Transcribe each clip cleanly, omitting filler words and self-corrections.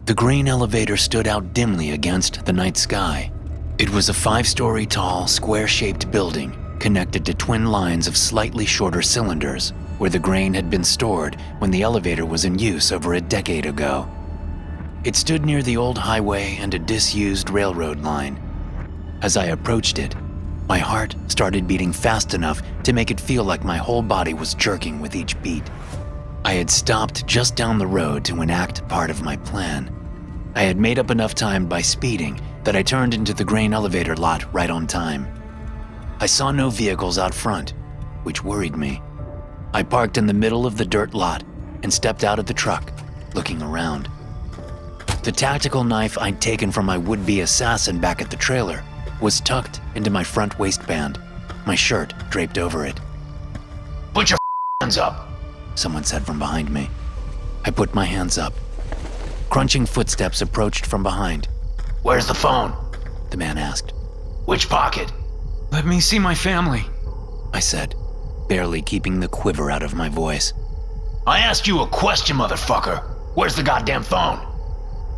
The grain elevator stood out dimly against the night sky. It was a 5-story tall, square-shaped building connected to twin lines of slightly shorter cylinders where the grain had been stored when the elevator was in use over a decade ago. It stood near the old highway and a disused railroad line. As I approached it, my heart started beating fast enough to make it feel like my whole body was jerking with each beat. I had stopped just down the road to enact part of my plan. I had made up enough time by speeding that I turned into the grain elevator lot right on time. I saw no vehicles out front, which worried me. I parked in the middle of the dirt lot and stepped out of the truck, looking around. The tactical knife I'd taken from my would-be assassin back at the trailer was tucked into my front waistband, my shirt draped over it. "Put your hands up," someone said from behind me. I put my hands up. Crunching footsteps approached from behind. "Where's the phone?" the man asked. "Which pocket?" "Let me see my family," I said, barely keeping the quiver out of my voice. "I asked you a question, motherfucker. Where's the goddamn phone?"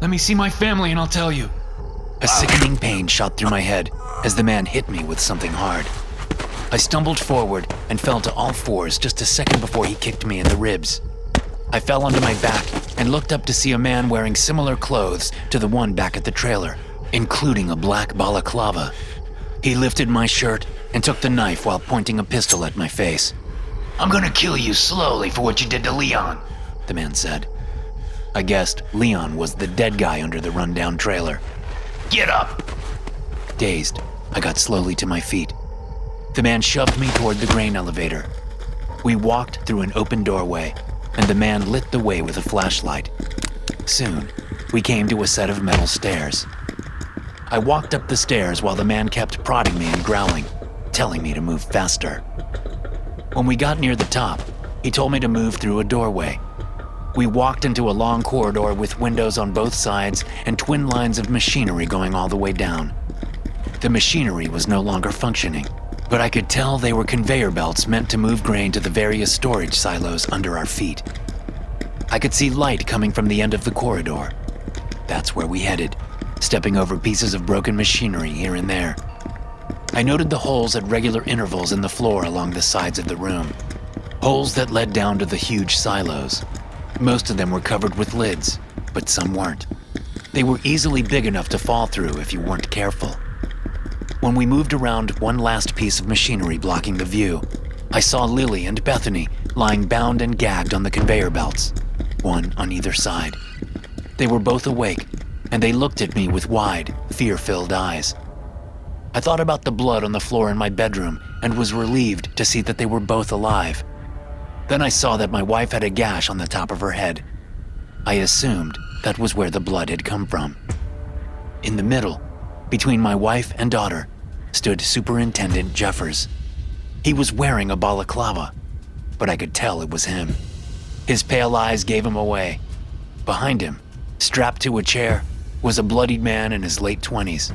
"Let me see my family and I'll tell you." A sickening pain shot through my head as the man hit me with something hard. I stumbled forward and fell to all fours just a second before he kicked me in the ribs. I fell onto my back and looked up to see a man wearing similar clothes to the one back at the trailer, including a black balaclava. He lifted my shirt and took the knife while pointing a pistol at my face. "I'm gonna kill you slowly for what you did to Leon," the man said. I guessed Leon was the dead guy under the rundown trailer. "Get up." Dazed, I got slowly to my feet. The man shoved me toward the grain elevator. We walked through an open doorway, and the man lit the way with a flashlight. Soon, we came to a set of metal stairs. I walked up the stairs while the man kept prodding me and growling, telling me to move faster. When we got near the top, he told me to move through a doorway. We walked into a long corridor with windows on both sides and twin lines of machinery going all the way down. The machinery was no longer functioning, but I could tell they were conveyor belts meant to move grain to the various storage silos under our feet. I could see light coming from the end of the corridor. That's where we headed, stepping over pieces of broken machinery here and there. I noted the holes at regular intervals in the floor along the sides of the room, holes that led down to the huge silos. Most of them were covered with lids, but some weren't. They were easily big enough to fall through if you weren't careful. When we moved around one last piece of machinery blocking the view, I saw Lily and Bethany lying bound and gagged on the conveyor belts, one on either side. They were both awake, and they looked at me with wide, fear-filled eyes. I thought about the blood on the floor in my bedroom and was relieved to see that they were both alive. Then I saw that my wife had a gash on the top of her head. I assumed that was where the blood had come from. In the middle, between my wife and daughter, stood Superintendent Jeffers. He was wearing a balaclava, but I could tell it was him. His pale eyes gave him away. Behind him, strapped to a chair, was a bloodied man in his late 20s.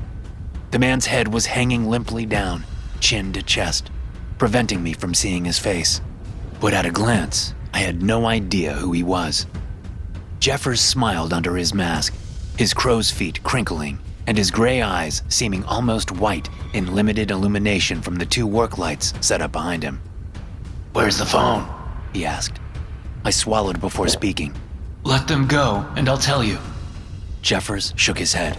The man's head was hanging limply down, chin to chest, preventing me from seeing his face. But at a glance, I had no idea who he was. Jeffers smiled under his mask, his crow's feet crinkling, and his gray eyes seeming almost white in limited illumination from the 2 work lights set up behind him. "Where's the phone?" he asked. I swallowed before speaking. "Let them go and I'll tell you." Jeffers shook his head.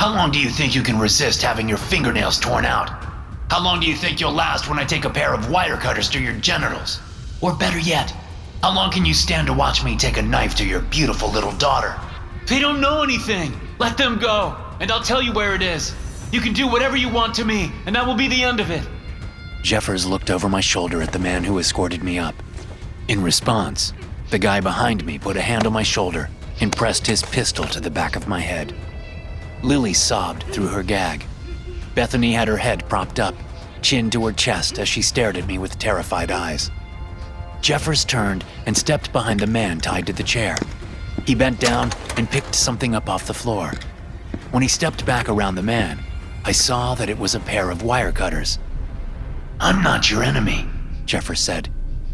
"How long do you think you can resist having your fingernails torn out? How long do you think you'll last when I take a pair of wire cutters to your genitals? Or better yet, how long can you stand to watch me take a knife to your beautiful little daughter?" "They don't know anything. Let them go and I'll tell you where it is. You can do whatever you want to me and that will be the end of it." Jeffers looked over my shoulder at the man who escorted me up. In response, the guy behind me put a hand on my shoulder and pressed his pistol to the back of my head. Lily sobbed through her gag. Bethany had her head propped up, chin to her chest as she stared at me with terrified eyes. Jeffers turned and stepped behind the man tied to the chair. He bent down and picked something up off the floor. When he stepped back around the man, I saw that it was a pair of wire cutters. "I'm not your enemy," Jeffers said,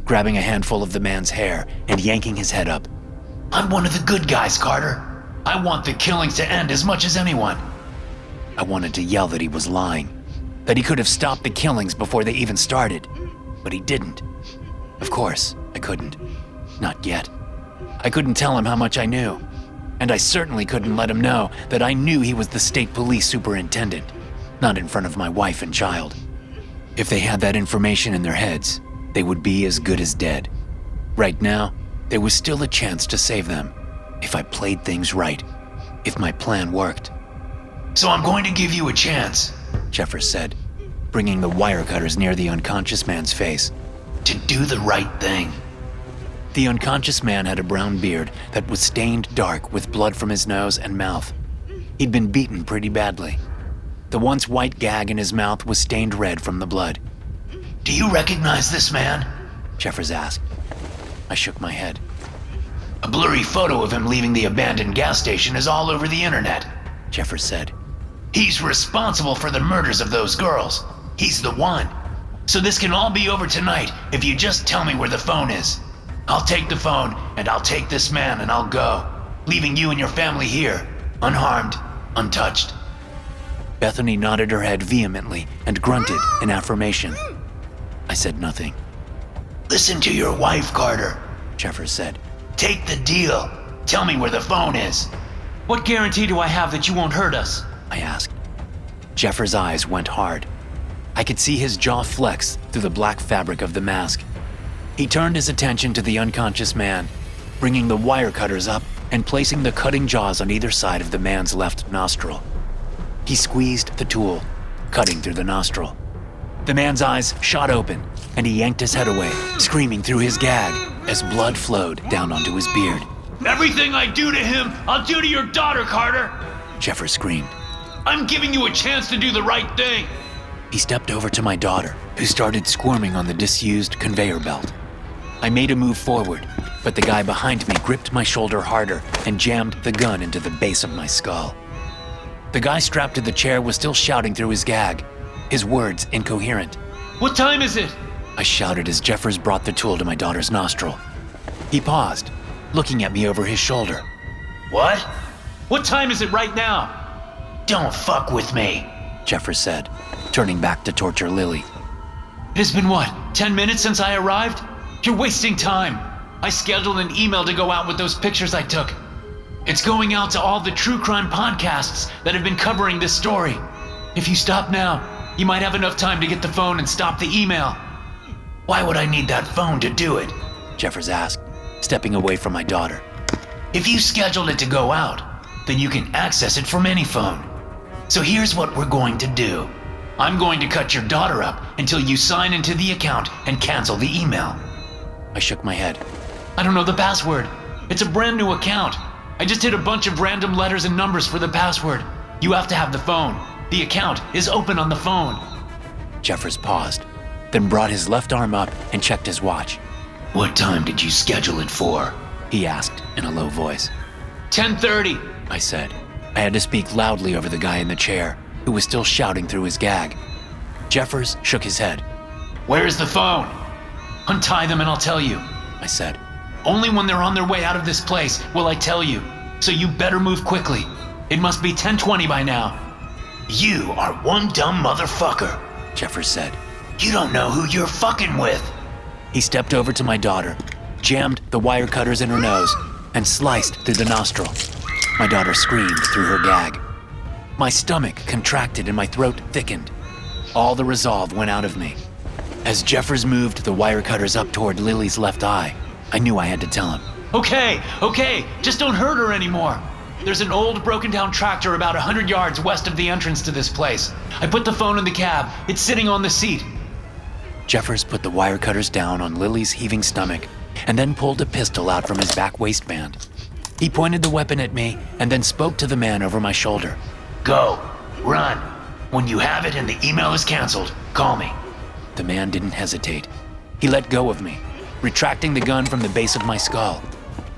grabbing a handful of the man's hair and yanking his head up. "I'm one of the good guys, Carter. I want the killings to end as much as anyone. I wanted to yell that he was lying, that he could have stopped the killings before they even started, but he didn't. Of course, I couldn't. Not yet. I couldn't tell him how much I knew, and I certainly couldn't let him know that I knew he was the state police superintendent, not in front of my wife and child. If they had that information in their heads, they would be as good as dead. Right now, there was still a chance to save them, if I played things right, if my plan worked. So I'm going to give you a chance, Jeffers said, bringing the wire cutters near the unconscious man's face. to do the right thing. The unconscious man had a brown beard that was stained dark with blood from his nose and mouth. He'd been beaten pretty badly. The once white gag in his mouth was stained red from the blood. Do you recognize this man? Jeffers asked. I shook my head. A blurry photo of him leaving the abandoned gas station is all over the internet. Jeffers said. He's responsible for the murders of those girls. He's the one. So this can all be over tonight if you just tell me where the phone is. I'll take the phone, and I'll take this man, and I'll go, leaving you and your family here, unharmed, untouched. Bethany nodded her head vehemently and grunted in affirmation. I said nothing. Listen to your wife, Carter. Jeffers said. Take the deal. Tell me where the phone is. What guarantee do I have that you won't hurt us? I asked. Jeffers' eyes went hard. I could see his jaw flex through the black fabric of the mask. He turned his attention to the unconscious man, bringing the wire cutters up and placing the cutting jaws on either side of the man's left nostril. He squeezed the tool, cutting through the nostril. The man's eyes shot open, and he yanked his head away, screaming through his gag as blood flowed down onto his beard. Everything I do to him, I'll do to your daughter, Carter! Jeffers screamed. I'm giving you a chance to do the right thing! He stepped over to my daughter, who started squirming on the disused conveyor belt. I made a move forward, but the guy behind me gripped my shoulder harder and jammed the gun into the base of my skull. The guy strapped to the chair was still shouting through his gag, his words incoherent. What time is it? I shouted as Jeffers brought the tool to my daughter's nostril. He paused, looking at me over his shoulder. What? What time is it right now? Don't fuck with me, Jeffers said, turning back to torture Lily. It has been what, 10 minutes since I arrived? You're wasting time. I scheduled an email to go out with those pictures I took. It's going out to all the true crime podcasts that have been covering this story. If you stop now, you might have enough time to get the phone and stop the email. Why would I need that phone to do it? Jeffers asked, stepping away from my daughter. If you scheduled it to go out, then you can access it from any phone. So here's what we're going to do. I'm going to cut your daughter up until you sign into the account and cancel the email. I shook my head. I don't know the password. It's a brand new account. I just hit a bunch of random letters and numbers for the password. You have to have the phone. The account is open on the phone. Jeffers paused, then brought his left arm up and checked his watch. What time did you schedule it for? He asked in a low voice. 10:30. I said. I had to speak loudly over the guy in the chair, who was still shouting through his gag. Jeffers shook his head. Where's the phone? Untie them and I'll tell you. I said. Only when they're on their way out of this place will I tell you. So you better move quickly. It must be 10:20 by now. You are one dumb motherfucker, Jeffers said. You don't know who you're fucking with. He stepped over to my daughter, jammed the wire cutters in her nose, and sliced through the nostril. My daughter screamed through her gag. My stomach contracted and my throat thickened. All the resolve went out of me. As Jeffers moved the wire cutters up toward Lily's left eye, I knew I had to tell him. Okay, just don't hurt her anymore. There's an old broken down tractor about 100 yards west of the entrance to this place. I put the phone in the cab. It's sitting on the seat. Jeffers put the wire cutters down on Lily's heaving stomach and then pulled a pistol out from his back waistband. He pointed the weapon at me and then spoke to the man over my shoulder. Go, run. When you have it and the email is canceled, call me. The man didn't hesitate. He let go of me, retracting the gun from the base of my skull.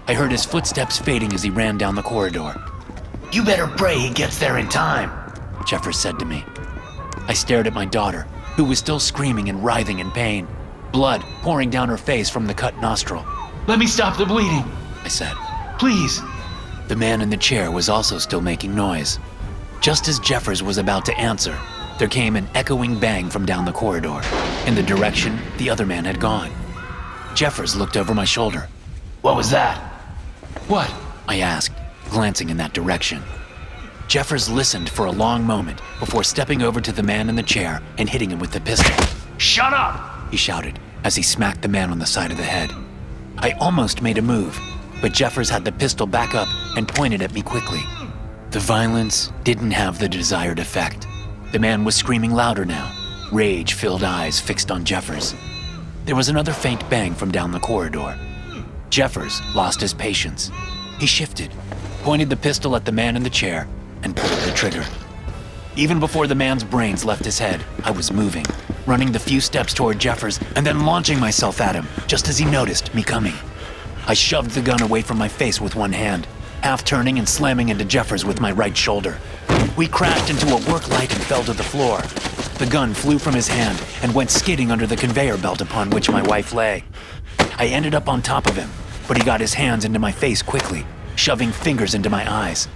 I heard his footsteps fading as he ran down the corridor. You better pray he gets there in time, Jeffers said to me. I stared at my daughter, who was still screaming and writhing in pain, blood pouring down her face from the cut nostril. Let me stop the bleeding, I said. please. The man in the chair was also still making noise. Just as Jeffers was about to answer, there came an echoing bang from down the corridor, in the direction the other man had gone. Jeffers looked over my shoulder. What was that? What? I asked, glancing in that direction. Jeffers listened for a long moment before stepping over to the man in the chair and hitting him with the pistol. Shut up! He shouted as he smacked the man on the side of the head. I almost made a move, but Jeffers had the pistol back up and pointed at me quickly. The violence didn't have the desired effect. The man was screaming louder now, rage-filled eyes fixed on Jeffers. There was another faint bang from down the corridor. Jeffers lost his patience. He shifted, pointed the pistol at the man in the chair, and pulled the trigger. Even before the man's brains left his head, I was moving, running the few steps toward Jeffers and then launching myself at him just as he noticed me coming. I shoved the gun away from my face with one hand, half turning and slamming into Jeffers with my right shoulder. We crashed into a work light and fell to the floor. The gun flew from his hand and went skidding under the conveyor belt upon which my wife lay. I ended up on top of him, but he got his hands into my face quickly, shoving fingers into my eyes.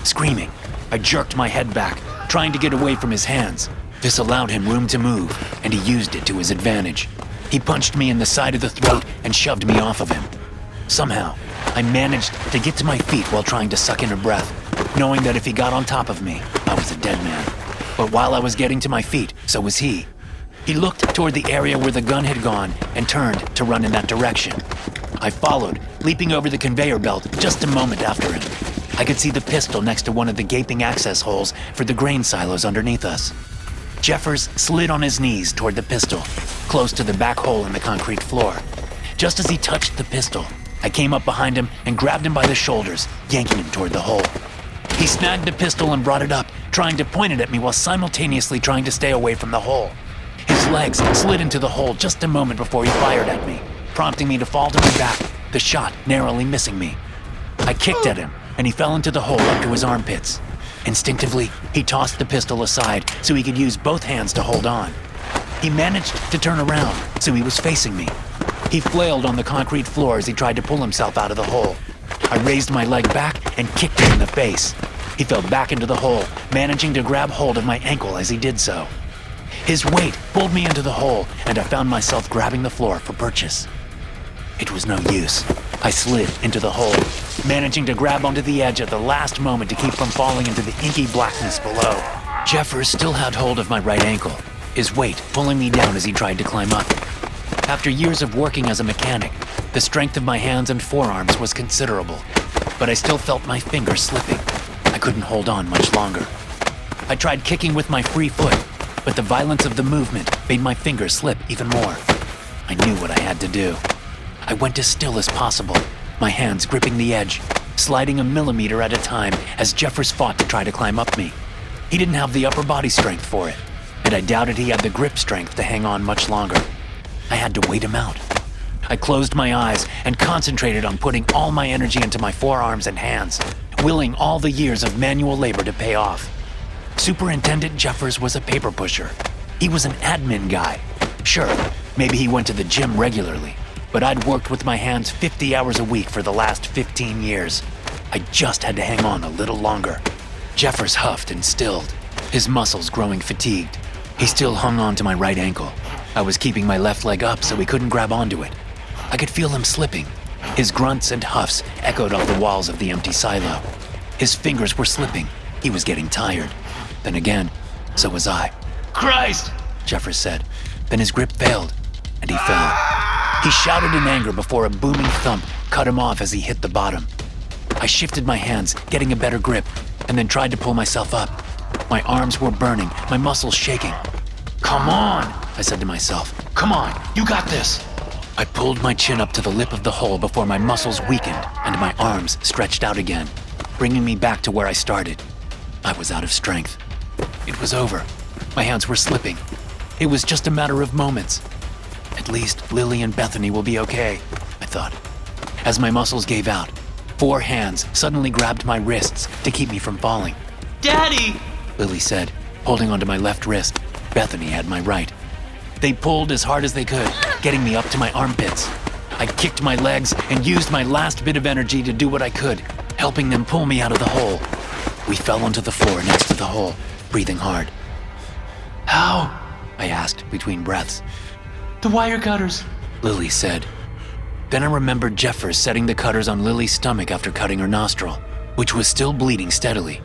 Screaming, I jerked my head back, trying to get away from his hands. This allowed him room to move, and he used it to his advantage. He punched me in the side of the throat and shoved me off of him. Somehow, I managed to get to my feet while trying to suck in a breath, knowing that if he got on top of me, I was a dead man. But while I was getting to my feet, so was he. He looked toward the area where the gun had gone and turned to run in that direction. I followed, leaping over the conveyor belt just a moment after him. I could see the pistol next to one of the gaping access holes for the grain silos underneath us. Jeffers slid on his knees toward the pistol, close to the back hole in the concrete floor. Just as he touched the pistol, I came up behind him and grabbed him by the shoulders, yanking him toward the hole. He snagged the pistol and brought it up, trying to point it at me while simultaneously trying to stay away from the hole. His legs slid into the hole just a moment before he fired at me, prompting me to fall to my back, the shot narrowly missing me. I kicked at him, and he fell into the hole up to his armpits. Instinctively, he tossed the pistol aside so he could use both hands to hold on. He managed to turn around, so he was facing me. He flailed on the concrete floor as he tried to pull himself out of the hole. I raised my leg back and kicked him in the face. He fell back into the hole, managing to grab hold of my ankle as he did so. His weight pulled me into the hole, and I found myself grabbing the floor for purchase. It was no use. I slid into the hole, managing to grab onto the edge at the last moment to keep from falling into the inky blackness below. Jeffers still had hold of my right ankle, his weight pulling me down as he tried to climb up. After years of working as a mechanic, the strength of my hands and forearms was considerable, but I still felt my fingers slipping. I couldn't hold on much longer. I tried kicking with my free foot, but the violence of the movement made my fingers slip even more. I knew what I had to do. I went as still as possible, my hands gripping the edge, sliding a millimeter at a time as Jeffers fought to try to climb up me. He didn't have the upper body strength for it, and I doubted he had the grip strength to hang on much longer. I had to wait him out. I closed my eyes and concentrated on putting all my energy into my forearms and hands, willing all the years of manual labor to pay off. Superintendent Jeffers was a paper pusher. He was an admin guy. Sure, maybe he went to the gym regularly, but I'd worked with my hands 50 hours a week for the last 15 years. I just had to hang on a little longer. Jeffers huffed and stilled, his muscles growing fatigued. He still hung on to my right ankle. I was keeping my left leg up so he couldn't grab onto it. I could feel him slipping. His grunts and huffs echoed off the walls of the empty silo. His fingers were slipping. He was getting tired. Then again, so was I. Christ! Jeffers said. Then his grip failed, and he fell. He shouted in anger before a booming thump cut him off as he hit the bottom. I shifted my hands, getting a better grip, and then tried to pull myself up. My arms were burning, my muscles shaking. Come on, I said to myself. Come on, you got this. I pulled my chin up to the lip of the hole before my muscles weakened and my arms stretched out again, bringing me back to where I started. I was out of strength. It was over. My hands were slipping. It was just a matter of moments. At least Lily and Bethany will be okay, I thought. As my muscles gave out, 4 hands suddenly grabbed my wrists to keep me from falling. Daddy! Lily said, holding onto my left wrist. Bethany had my right. They pulled as hard as they could, getting me up to my armpits. I kicked my legs and used my last bit of energy to do what I could, helping them pull me out of the hole. We fell onto the floor next to the hole, breathing hard. How? I asked between breaths. The wire cutters. Lily said. Then I remembered Jeffers setting the cutters on Lily's stomach after cutting her nostril, which was still bleeding steadily.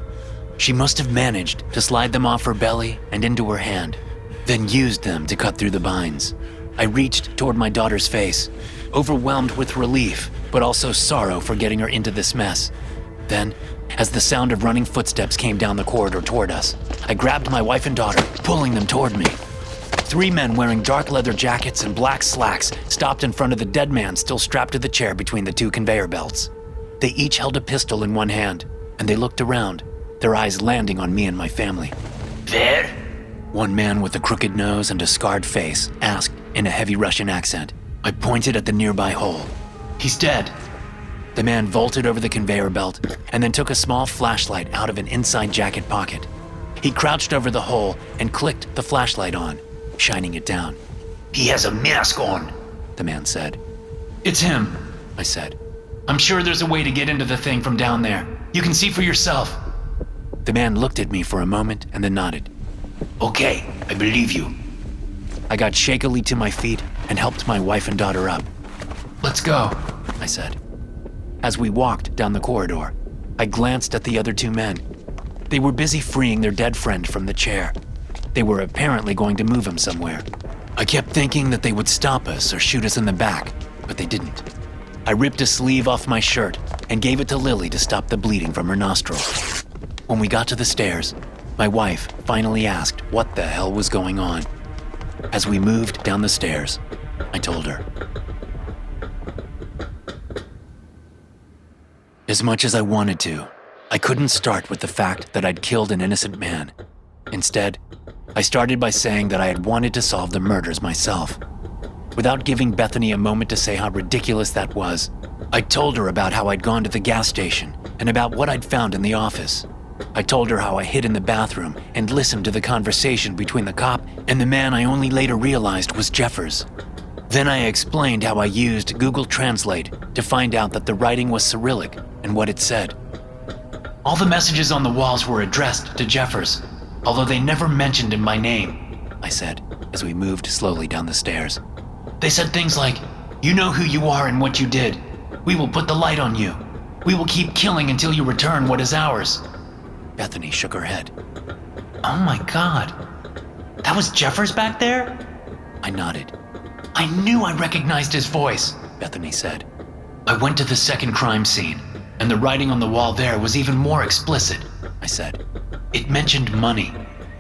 She must have managed to slide them off her belly and into her hand, then used them to cut through the binds. I reached toward my daughter's face, overwhelmed with relief, but also sorrow for getting her into this mess. Then, as the sound of running footsteps came down the corridor toward us, I grabbed my wife and daughter, pulling them toward me. 3 men wearing dark leather jackets and black slacks stopped in front of the dead man still strapped to the chair between the 2 conveyor belts. They each held a pistol in one hand, and they looked around, their eyes landing on me and my family. There? One man with a crooked nose and a scarred face asked in a heavy Russian accent. I pointed at the nearby hole. He's dead. The man vaulted over the conveyor belt and then took a small flashlight out of an inside jacket pocket. He crouched over the hole and clicked the flashlight on, shining it down. He has a mask on, the man said. It's him, I said. I'm sure there's a way to get into the thing from down there. You can see for yourself. The man looked at me for a moment and then nodded. Okay, I believe you. I got shakily to my feet and helped my wife and daughter up. Let's go, I said. As we walked down the corridor, I glanced at the other 2 men. They were busy freeing their dead friend from the chair. They were apparently going to move him somewhere. I kept thinking that they would stop us or shoot us in the back, but they didn't. I ripped a sleeve off my shirt and gave it to Lily to stop the bleeding from her nostril. When we got to the stairs, my wife finally asked what the hell was going on. As we moved down the stairs, I told her. As much as I wanted to, I couldn't start with the fact that I'd killed an innocent man. Instead, I started by saying that I had wanted to solve the murders myself. Without giving Bethany a moment to say how ridiculous that was, I told her about how I'd gone to the gas station and about what I'd found in the office. I told her how I hid in the bathroom and listened to the conversation between the cop and the man I only later realized was Jeffers. Then I explained how I used Google Translate to find out that the writing was Cyrillic and what it said. All the messages on the walls were addressed to Jeffers, although they never mentioned him by name, I said as we moved slowly down the stairs. They said things like, "You know who you are and what you did. We will put the light on you. We will keep killing until you return what is ours." Bethany shook her head. Oh my God. That was Jeffers back there? I nodded. I knew I recognized his voice, Bethany said. I went to the second crime scene, and the writing on the wall there was even more explicit, I said. It mentioned money,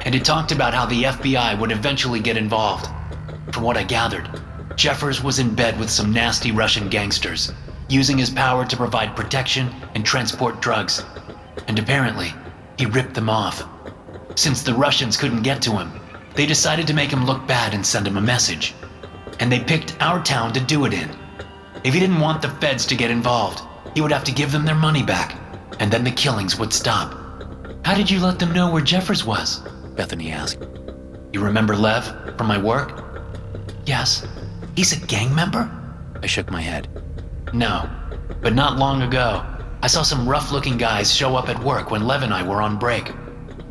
and it talked about how the FBI would eventually get involved. From what I gathered, Jeffers was in bed with some nasty Russian gangsters, using his power to provide protection and transport drugs. And apparently, he ripped them off. Since the Russians couldn't get to him, they decided to make him look bad and send him a message. And they picked our town to do it in. If he didn't want the feds to get involved, he would have to give them their money back, and then the killings would stop. How did you let them know where Jeffers was? Bethany asked. You remember Lev from my work? Yes. He's a gang member? I shook my head. No, but not long ago, I saw some rough-looking guys show up at work when Lev and I were on break.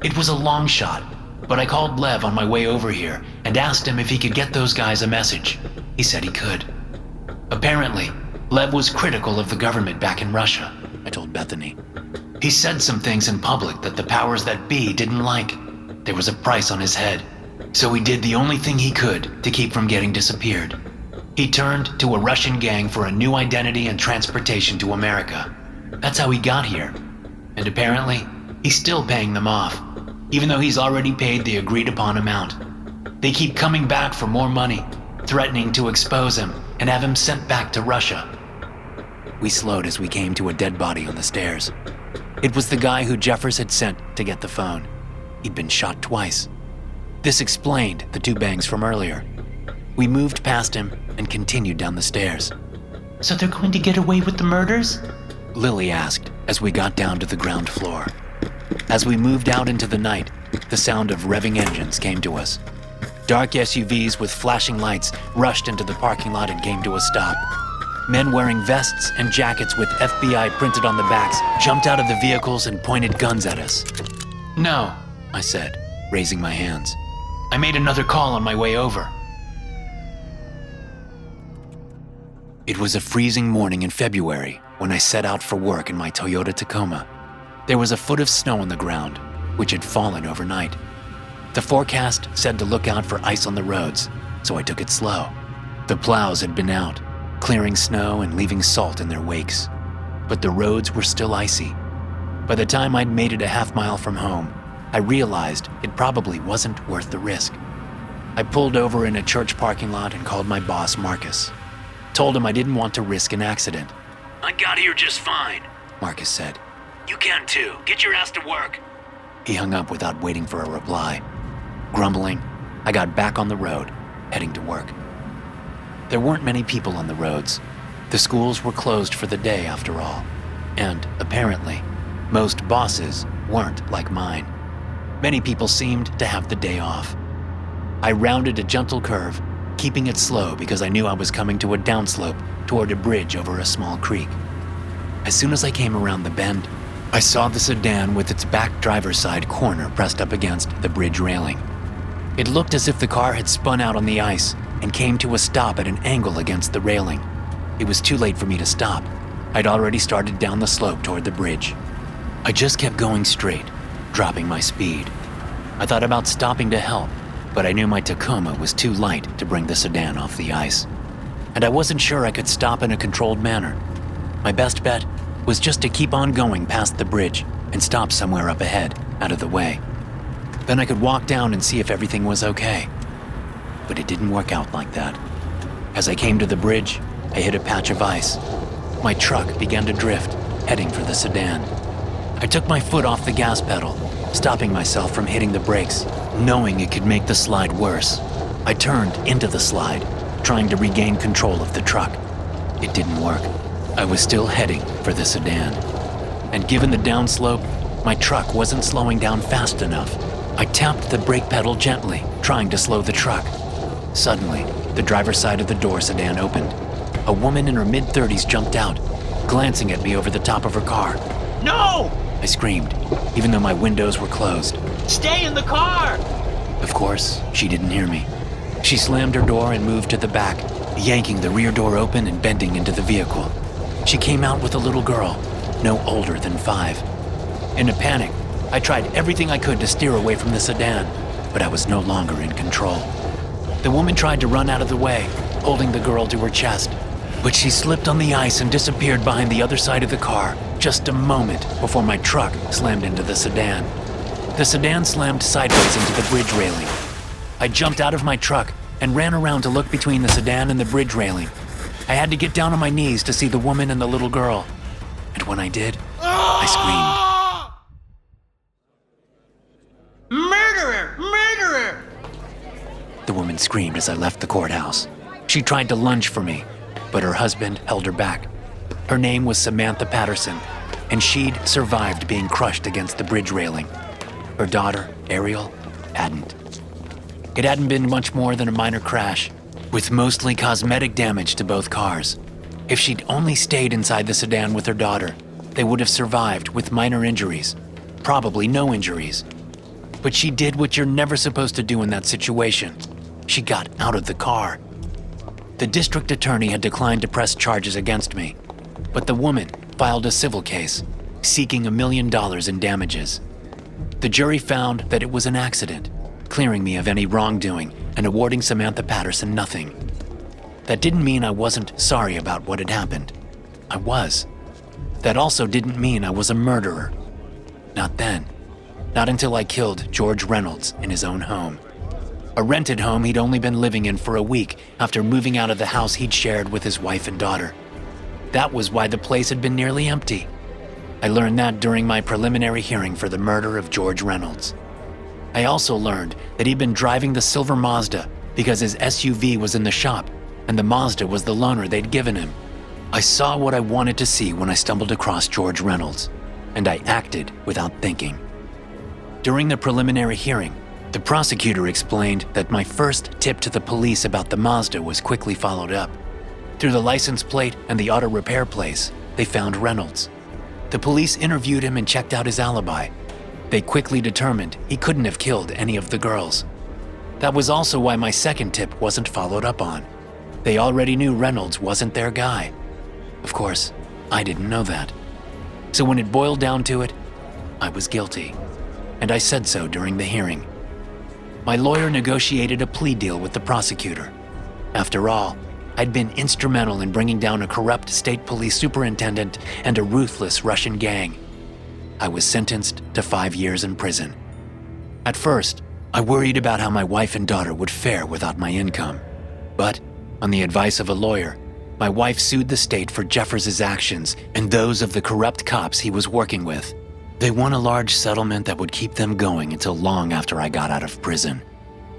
It was a long shot, but I called Lev on my way over here and asked him if he could get those guys a message. He said he could. Apparently, Lev was critical of the government back in Russia, I told Bethany. He said some things in public that the powers that be didn't like. There was a price on his head, so he did the only thing he could to keep from getting disappeared. He turned to a Russian gang for a new identity and transportation to America. That's how he got here. And apparently, he's still paying them off, even though he's already paid the agreed upon amount. They keep coming back for more money, threatening to expose him and have him sent back to Russia. We slowed as we came to a dead body on the stairs. It was the guy who Jeffers had sent to get the phone. He'd been shot twice. This explained the 2 bangs from earlier. We moved past him and continued down the stairs. So they're going to get away with the murders? Lily asked as we got down to the ground floor. As we moved out into the night, the sound of revving engines came to us. Dark SUVs with flashing lights rushed into the parking lot and came to a stop. Men wearing vests and jackets with FBI printed on the backs jumped out of the vehicles and pointed guns at us. No, I said, raising my hands. I made another call on my way over. It was a freezing morning in February when I set out for work in my Toyota Tacoma. There was a foot of snow on the ground, which had fallen overnight. The forecast said to look out for ice on the roads, so I took it slow. The plows had been out, clearing snow and leaving salt in their wakes. But the roads were still icy. By the time I'd made it a half-mile from home, I realized it probably wasn't worth the risk. I pulled over in a church parking lot and called my boss, Marcus. Told him I didn't want to risk an accident. I got here just fine. Marcus said. You can too. Get your ass to work. He hung up without waiting for a reply. Grumbling, I got back on the road, heading to work. There weren't many people on the roads. The schools were closed for the day after all. And, apparently, most bosses weren't like mine. Many people seemed to have the day off. I rounded a gentle curve, keeping it slow because I knew I was coming to a downslope toward a bridge over a small creek. As soon as I came around the bend, I saw the sedan with its back driver's side corner pressed up against the bridge railing. It looked as if the car had spun out on the ice and came to a stop at an angle against the railing. It was too late for me to stop. I'd already started down the slope toward the bridge. I just kept going straight, dropping my speed. I thought about stopping to help, but I knew my Tacoma was too light to bring the sedan off the ice. And I wasn't sure I could stop in a controlled manner. My best bet was just to keep on going past the bridge and stop somewhere up ahead, out of the way. Then I could walk down and see if everything was okay. But it didn't work out like that. As I came to the bridge, I hit a patch of ice. My truck began to drift, heading for the sedan. I took my foot off the gas pedal, stopping myself from hitting the brakes, knowing it could make the slide worse. I turned into the slide, trying to regain control of the truck. It didn't work. I was still heading for the sedan. And given the downslope, my truck wasn't slowing down fast enough. I tapped the brake pedal gently, trying to slow the truck. Suddenly, the driver's side of the door sedan opened. A woman in her mid-30s jumped out, glancing at me over the top of her car. No! I screamed, even though my windows were closed. Stay in the car! Of course, she didn't hear me. She slammed her door and moved to the back, yanking the rear door open and bending into the vehicle. She came out with a little girl, no older than 5. In a panic, I tried everything I could to steer away from the sedan, but I was no longer in control. The woman tried to run out of the way, holding the girl to her chest, but she slipped on the ice and disappeared behind the other side of the car just a moment before my truck slammed into the sedan. The sedan slammed sideways into the bridge railing. I jumped out of my truck and ran around to look between the sedan and the bridge railing. I had to get down on my knees to see the woman and the little girl. And when I did, I screamed. Murderer! Murderer! The woman screamed as I left the courthouse. She tried to lunge for me, but her husband held her back. Her name was Samantha Patterson, and she'd survived being crushed against the bridge railing. Her daughter, Ariel, hadn't. It hadn't been much more than a minor crash, with mostly cosmetic damage to both cars. If she'd only stayed inside the sedan with her daughter, they would have survived with minor injuries, probably no injuries. But she did what you're never supposed to do in that situation. She got out of the car. The district attorney had declined to press charges against me, but the woman filed a civil case, seeking $1 million in damages. The jury found that it was an accident, clearing me of any wrongdoing and awarding Samantha Patterson nothing. That didn't mean I wasn't sorry about what had happened. I was. That also didn't mean I was a murderer. Not then. Not until I killed George Reynolds in his own home. A rented home he'd only been living in for a week after moving out of the house he'd shared with his wife and daughter. That was why the place had been nearly empty. I learned that during my preliminary hearing for the murder of George Reynolds. I also learned that he'd been driving the silver Mazda because his SUV was in the shop and the Mazda was the loaner they'd given him. I saw what I wanted to see when I stumbled across George Reynolds, and I acted without thinking. During the preliminary hearing, the prosecutor explained that my first tip to the police about the Mazda was quickly followed up. Through the license plate and the auto repair place, they found Reynolds. The police interviewed him and checked out his alibi. They quickly determined he couldn't have killed any of the girls. That was also why my second tip wasn't followed up on. They already knew Reynolds wasn't their guy. Of course, I didn't know that. So when it boiled down to it, I was guilty, and I said so during the hearing. My lawyer negotiated a plea deal with the prosecutor. After all, I'd been instrumental in bringing down a corrupt state police superintendent and a ruthless Russian gang. I was sentenced to 5 years in prison. At first, I worried about how my wife and daughter would fare without my income. But, on the advice of a lawyer, my wife sued the state for Jeffers' actions and those of the corrupt cops he was working with. They won a large settlement that would keep them going until long after I got out of prison.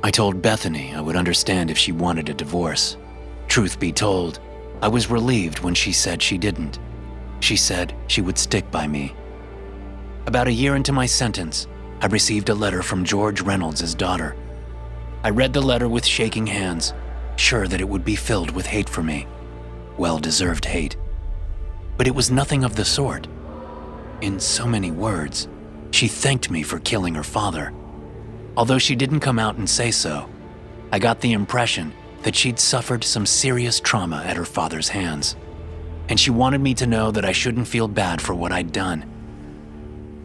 I told Bethany I would understand if she wanted a divorce. Truth be told, I was relieved when she said she didn't. She said she would stick by me. About a year into my sentence, I received a letter from George Reynolds' daughter. I read the letter with shaking hands, sure that it would be filled with hate for me. Well-deserved hate. But it was nothing of the sort. In so many words, she thanked me for killing her father. Although she didn't come out and say so, I got the impression that she'd suffered some serious trauma at her father's hands, and she wanted me to know that I shouldn't feel bad for what I'd done.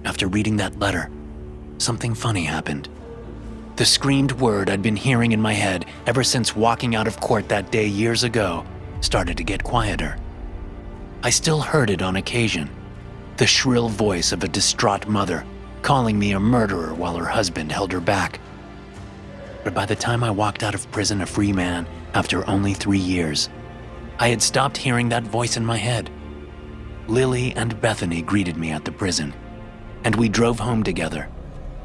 After reading that letter, something funny happened. The screamed word I'd been hearing in my head ever since walking out of court that day years ago started to get quieter. I still heard it on occasion, the shrill voice of a distraught mother calling me a murderer while her husband held her back. But by the time I walked out of prison a free man after only 3 years, I had stopped hearing that voice in my head. Lily and Bethany greeted me at the prison, and we drove home together,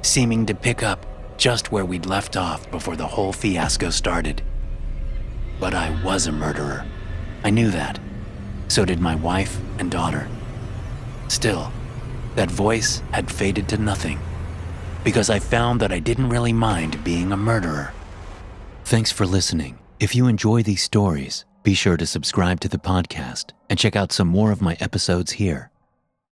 seeming to pick up just where we'd left off before the whole fiasco started. But I was a murderer. I knew that. So did my wife and daughter. Still, that voice had faded to nothing, because I found that I didn't really mind being a murderer. Thanks for listening. If you enjoy these stories, be sure to subscribe to the podcast and check out some more of my episodes here.